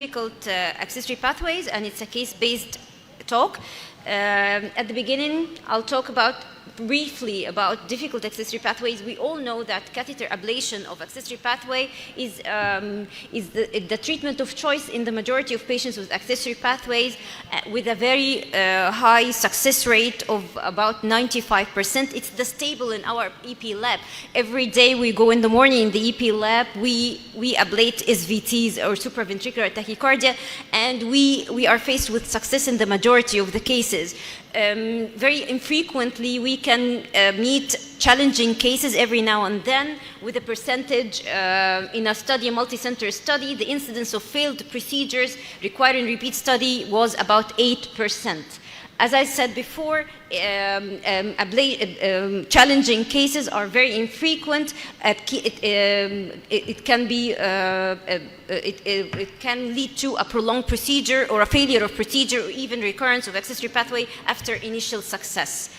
difficult accessory pathways, and it's a case-based talk. At the beginning, I'll talk briefly about difficult accessory pathways. We all know that catheter ablation of accessory pathway is the treatment of choice in the majority of patients with accessory pathways, with a very high success rate of about 95%. It's the stable in our EP lab. Every day we go in the morning in the EP lab, we ablate SVTs or supraventricular tachycardia, and we are faced with success in the majority of the cases. Very infrequently we can meet challenging cases every now and then with a percentage in a study, a multi-center study. The incidence of failed procedures requiring repeat study was about 8%. As I said before, challenging cases are very infrequent. It can lead to a prolonged procedure or a failure of procedure or even recurrence of accessory pathway after initial success.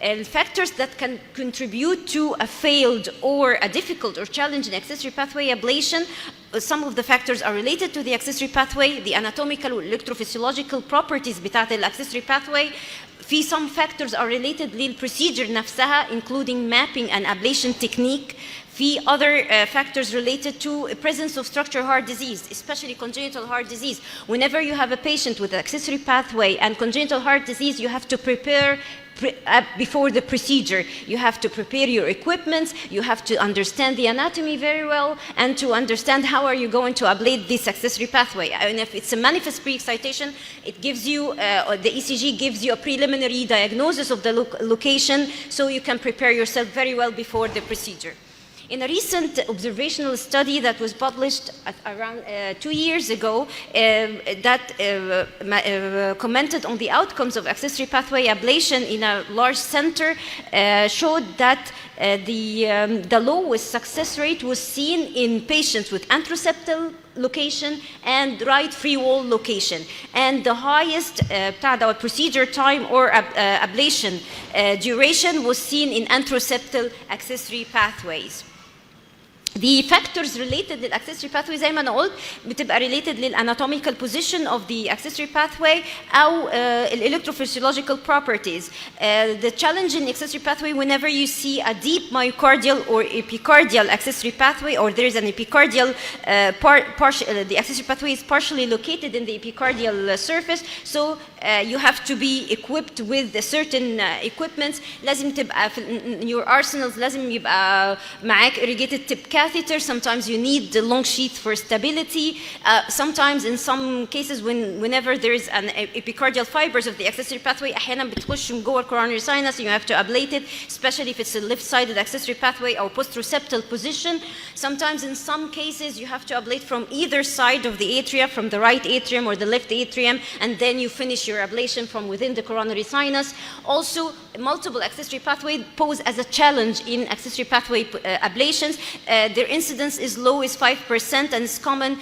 And factors that can contribute to a failed or a difficult or challenging accessory pathway ablation, some of the factors are related to the accessory pathway, the anatomical or electrophysiological properties بتاعت accessory pathway. في some factors are related للprocedure نفسها, including mapping and ablation technique. في other factors related to presence of structural heart disease, especially congenital heart disease. Whenever you have a patient with accessory pathway and congenital heart disease, you have to prepare before the procedure. You have to prepare your equipment, you have to understand the anatomy very well, and to understand how are you going to ablate this accessory pathway. And if it's a manifest pre-excitation, it gives you, the ECG gives you a preliminary diagnosis of the location, so you can prepare yourself very well before the procedure. In a recent observational study that was published around 2 years ago, that commented on the outcomes of accessory pathway ablation in a large center, showed that the lowest success rate was seen in patients with anteroseptal location and right free wall location, and the highest procedure time or ablation duration was seen in anteroseptal accessory pathways. The factors related للaccessory pathway زي ما أنا قلت بتبقى related للanatomical position of the accessory pathway أو electrophysiological properties. The challenge in the accessory pathway, whenever you see a deep myocardial or epicardial accessory pathway, or there is an epicardial the accessory pathway is partially located in the epicardial surface, so you have to be equipped with certain equipments. لازم تبقى in your arsenals لازم يبقى معاك irrigated tip catheter. Sometimes you need the long sheath for stability. Sometimes in some cases whenever there is an epicardial fibers of the accessory pathway أحيانا بتخش من جوه coronary sinus, you have to ablate it, especially if it's a left-sided accessory pathway or post-receptal position. Sometimes in some cases you have to ablate from either side of the atria, from the right atrium or the left atrium, and then you finish your ablation from within the coronary sinus. Also, multiple accessory pathway pose as a challenge in accessory pathway ablations. Their incidence is low, is 5%, and is common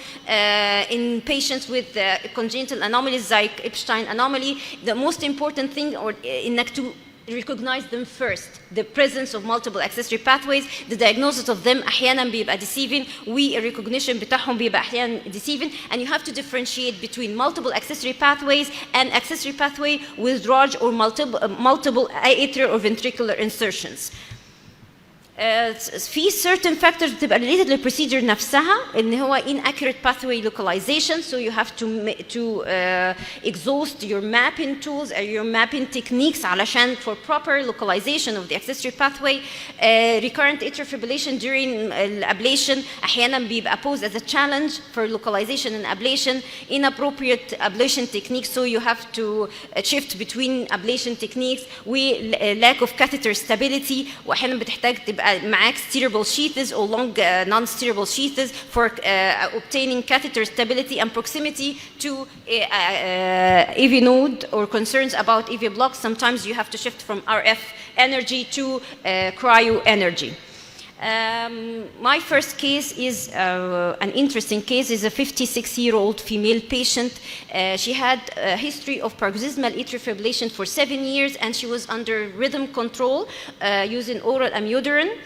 in patients with congenital anomalies like Epstein anomaly. The most important thing is to recognize them first, the presence of multiple accessory pathways. The diagnosis of them أحيانا بيبقى deceiving, recognition بتاعهم بيبقى أحيانا deceiving, and you have to differentiate between multiple accessory pathways and accessory pathway with large or multiple atrial or ventricular insertions. في certain factors بتبقى related للprocedure نفسها, إن هو inaccurate pathway localization, so you have to exhaust your mapping tools or your mapping techniques علشان for proper localization of the accessory pathway. Recurrent atrial fibrillation during ablation أحيانا بيبقى posed as a challenge for localization and ablation. Inappropriate ablation techniques, so you have to shift between ablation techniques. lack of catheter stability, وأحيانا بتحتاج تبقى معاك steerable sheaths or long non-steerable sheaths for obtaining catheter stability and proximity to AV node or concerns about AV blocks. Sometimes you have to shift from RF energy to cryo energy. My first case is an interesting case. Is a 56-year-old female patient. She had a history of paroxysmal atrial fibrillation for 7 years, and she was under rhythm control using oral amiodarone.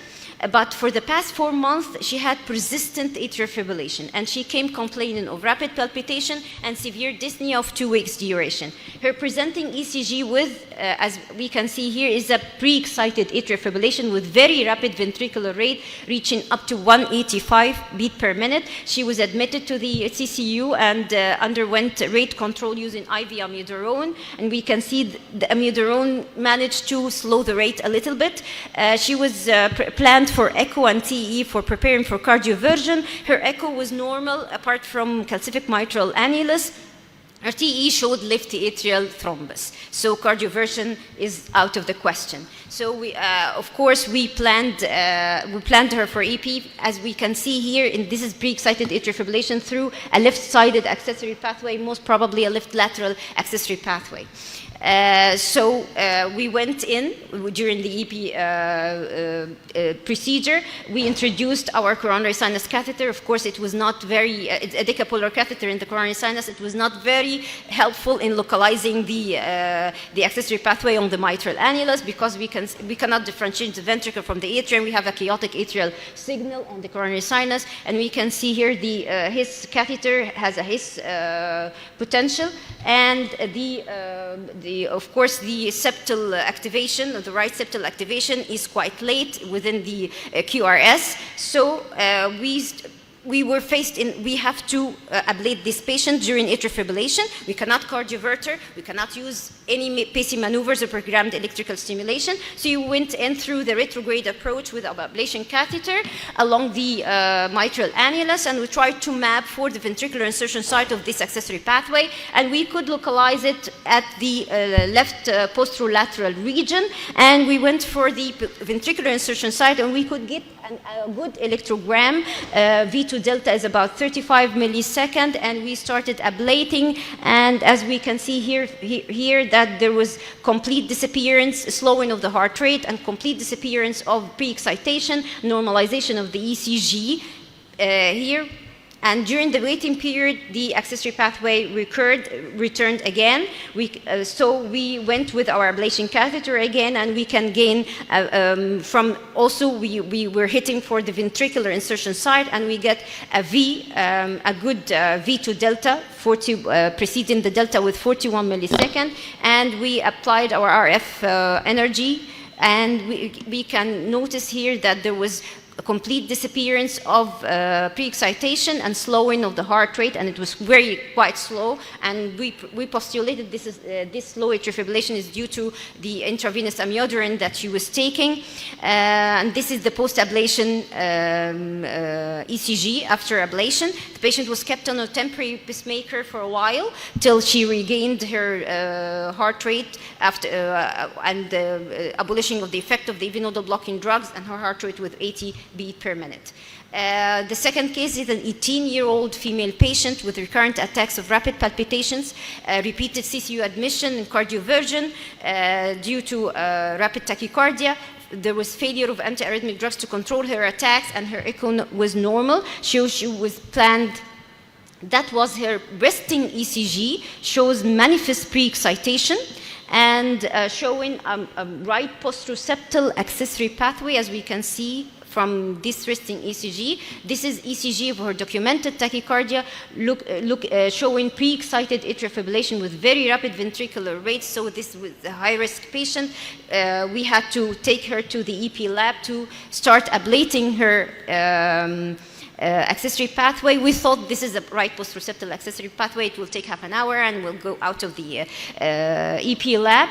But for the past 4 months, she had persistent atrial fibrillation, and she came complaining of rapid palpitation and severe dyspnea of 2 weeks duration. Her presenting ECG with, as we can see here, is a pre-excited atrial fibrillation with very rapid ventricular rate reaching up to 185 beat per minute. She was admitted to the CCU and underwent rate control using IV amiodarone, and we can see the amiodarone managed to slow the rate a little bit. She was planned for echo and TE for preparing for cardioversion. Her echo was normal apart from calcific mitral annulus. Her TE showed left atrial thrombus, so cardioversion is out of the question. So we, of course, we planned her for EP, as we can see here. This is pre-excited atrial fibrillation through a left-sided accessory pathway, most probably a left lateral accessory pathway. So we went in during the EP procedure. We introduced our coronary sinus catheter. Of course, it was not very, a decapolar catheter in the coronary sinus. It was not very helpful in localizing the accessory pathway on the mitral annulus, because we cannot differentiate the ventricle from the atrium. We have a chaotic atrial signal on the coronary sinus, and we can see here the His catheter has a His potential, and of course, the septal activation, the right septal activation, is quite late within the QRS. So we were faced in, we have to ablate this patient during atrial fibrillation. We cannot cardiovert her. We cannot use any pacing maneuvers or programmed electrical stimulation. So you went in through the retrograde approach with our ablation catheter along the mitral annulus, and we tried to map for the ventricular insertion site of this accessory pathway, and we could localize it at the left posterolateral region, and we went for the ventricular insertion site, and we could get a good electrogram. V2 delta is about 35 millisecond, and we started ablating, and as we can see here that there was complete disappearance, slowing of the heart rate, and complete disappearance of pre-excitation, normalization of the ECG here. And during the waiting period, the accessory pathway returned again. So we went with our ablation catheter again, and we can gain from also we were hitting for the ventricular insertion site, and we get a good V2 delta, preceding the delta with 41 millisecond, and we applied our RF energy, and we can notice here that there was a complete disappearance of pre-excitation and slowing of the heart rate, and it was quite slow. And we postulated this slow atrial fibrillation is due to the intravenous amiodarone that she was taking. And this is the post-ablation ECG after ablation. The patient was kept on a temporary pacemaker for a while till she regained her heart rate after and the abolition of the effect of the AV nodal blocking drugs, and her heart rate with 80 beat per minute. The second case is an 18-year-old female patient with recurrent attacks of rapid palpitations, repeated CCU admission and cardioversion due to rapid tachycardia. There was failure of antiarrhythmic drugs to control her attacks, and her echo was normal. She was planned. That was her resting ECG, shows manifest pre-excitation, and showing a right posturoseptal accessory pathway, as we can see from this resting ECG. This is ECG of her documented tachycardia, showing pre-excited atrial fibrillation with very rapid ventricular rates. So this was a high-risk patient. We had to take her to the EP lab to start ablating her accessory pathway. We thought this is a right posturoseptal accessory pathway. It will take half an hour and we'll go out of the EP lab.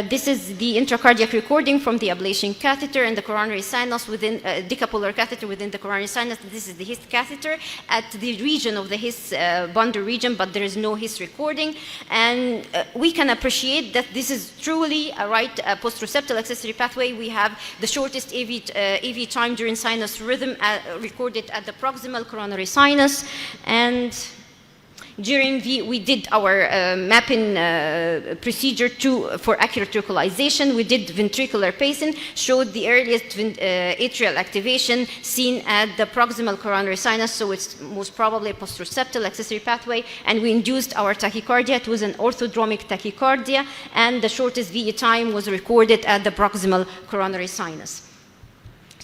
This is the intracardiac recording from the ablation catheter and the coronary sinus within decapolar catheter within the coronary sinus. This is the His catheter at the region of the His bundle region, but there is no His recording. And we can appreciate that this is truly a right posturoseptal accessory pathway. We have the shortest AV time during sinus rhythm recorded at the proximal coronary sinus, and during we did our mapping procedure for accurate localization. We did ventricular pacing, showed the earliest atrial activation seen at the proximal coronary sinus, so it's most probably a posturoseptal accessory pathway, and we induced our tachycardia. It was an orthodromic tachycardia, and the shortest VE time was recorded at the proximal coronary sinus.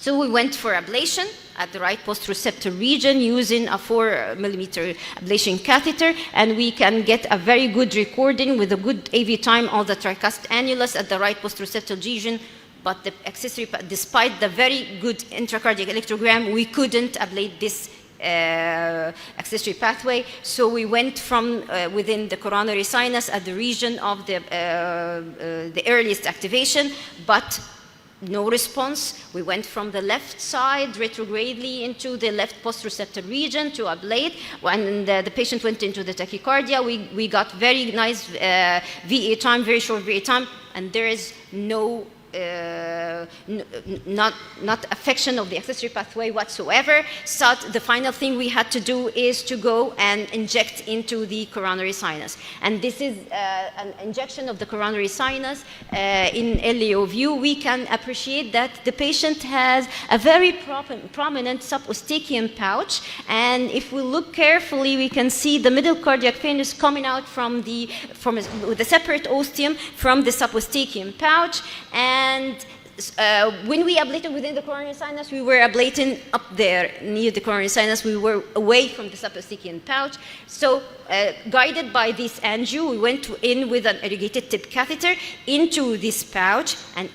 So we went for ablation at the right post-receptor region using a 4mm ablation catheter, and we can get a very good recording with a good AV time of the tricuspid annulus at the right post-receptor region. But the accessory, despite the very good intracardiac electrogram, we couldn't ablate this accessory pathway. So we went from within the coronary sinus at the region of the earliest activation, but no response. We went from the left side retrogradely into the left post-receptor region to ablate. When the patient went into the tachycardia, we got very nice VA time, very short VA time, and there is no not affection of the accessory pathway whatsoever. So the final thing we had to do is to go and inject into the coronary sinus. And this is an injection of the coronary sinus in LAO view. We can appreciate that the patient has a very prominent subeustáchian pouch. And if we look carefully, we can see the middle cardiac vein is coming out with a separate ostium from the subeustáchian pouch. And when we ablated within the coronary sinus, we were ablating up there near the coronary sinus. We were away from the subeustáchian pouch. So guided by this angio, we went in with an irrigated tip catheter into this pouch and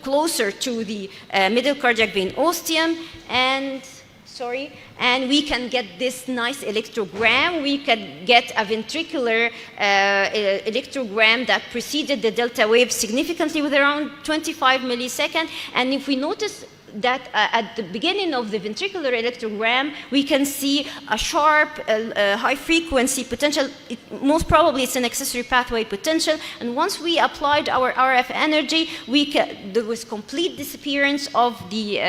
closer to the middle cardiac vein ostium, and we can get this nice electrogram. We can get a ventricular electrogram that preceded the delta wave significantly with around 25 milliseconds. And if we notice that at the beginning of the ventricular electrogram, we can see a sharp, high frequency potential. Most probably it's an accessory pathway potential. And once we applied our RF energy, there was complete disappearance of the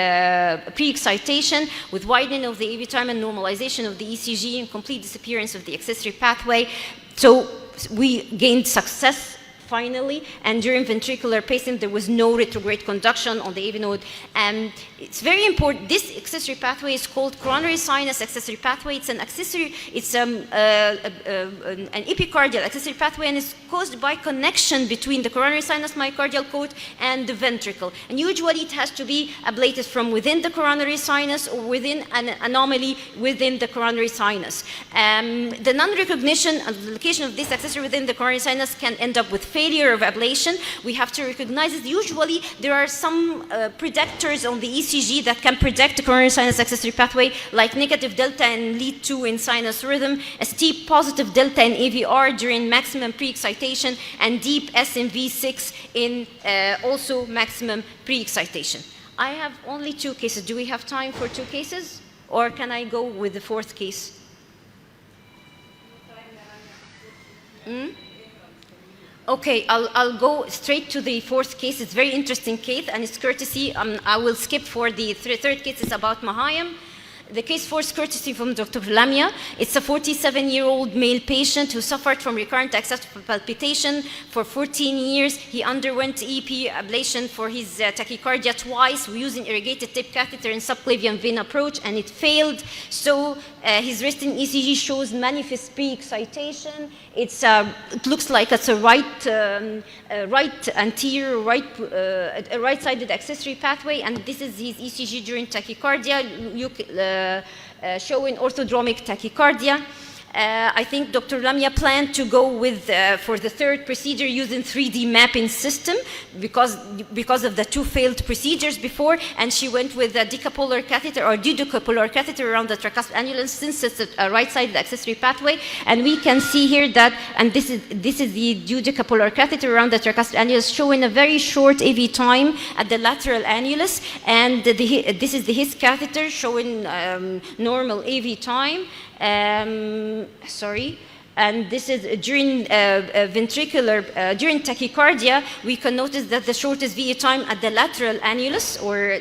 pre-excitation with widening of the AV time and normalization of the ECG and complete disappearance of the accessory pathway. So we gained success finally, and during ventricular pacing, there was no retrograde conduction on the AV node. And it's very important. This accessory pathway is called coronary sinus accessory pathway. It's an accessory, it's an epicardial accessory pathway, and it's caused by connection between the coronary sinus myocardial coat and the ventricle. And usually it has to be ablated from within the coronary sinus or within an anomaly within the coronary sinus. The non-recognition of the location of this accessory within the coronary sinus can end up with failure of ablation. We have to recognize it. Usually there are some predictors on the ECG that can predict the coronary sinus accessory pathway, like negative delta and lead 2 in sinus rhythm, a steep positive delta in AVR during maximum pre-excitation, and deep SMV6 in also maximum pre-excitation. I have only 2 cases. Do we have time for 2 cases? Or can I go with the 4th case? Okay, I'll go straight to the 4th case. It's a very interesting case, and it's courtesy. I will skip for the 3rd case. It's about Mahayam. The case 4 is courtesy from Dr. Rania. It's a 47-year-old male patient who suffered from recurrent excessive palpitation for 14 years. He underwent EP ablation for his tachycardia twice using irrigated tip catheter and subclavian vein approach, and it failed. So his resting ECG shows manifest pre-excitation. It looks like it's a right anterior, right-sided accessory pathway, and this is his ECG during tachycardia, showing orthodromic tachycardia. I think Dr. Lamia planned to go with, for the 3rd procedure, using 3D mapping system because of the 2 failed procedures before, and she went with a decapolar catheter or duodecapolar catheter around the tricuspid annulus since it's a right-sided accessory pathway. And we can see here that, and this is the duodecapolar catheter around the tricuspid annulus, showing a very short AV time at the lateral annulus, and this is the HIS catheter showing normal AV time. And this is during during tachycardia, we can notice that the shortest VA time at the lateral annulus or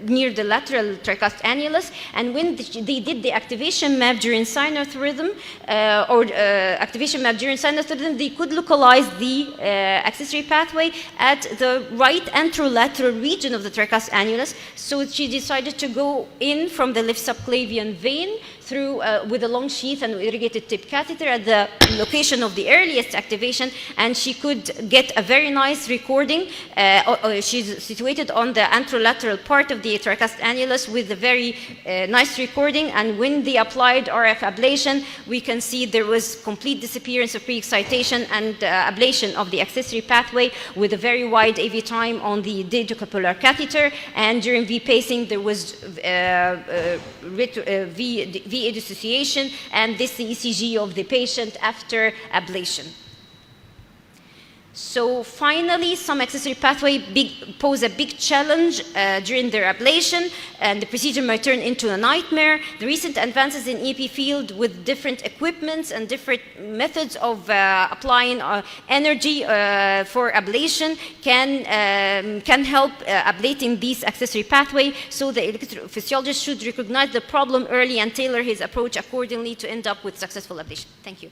near the lateral tricuspid annulus. And when they did the activation map during sinus rhythm, they could localize the accessory pathway at the right anterolateral region of the tricuspid annulus. So she decided to go in from the left subclavian vein, through with a long sheath and irrigated tip catheter at the location of the earliest activation, and she could get a very nice recording. She's situated on the anterolateral part of the atrial annulus with a very nice recording, and when they applied RF ablation, we can see there was complete disappearance of pre-excitation and ablation of the accessory pathway with a very wide AV time on the dentocapillary catheter, and during V-pacing there was VA dissociation, and this is the ECG of the patient after ablation. So finally, some accessory pathway pose a big challenge during their ablation, and the procedure might turn into a nightmare. The recent advances in EP field with different equipments and different methods of applying energy for ablation can help ablating these accessory pathway. So the electrophysiologist should recognize the problem early and tailor his approach accordingly to end up with successful ablation. Thank you.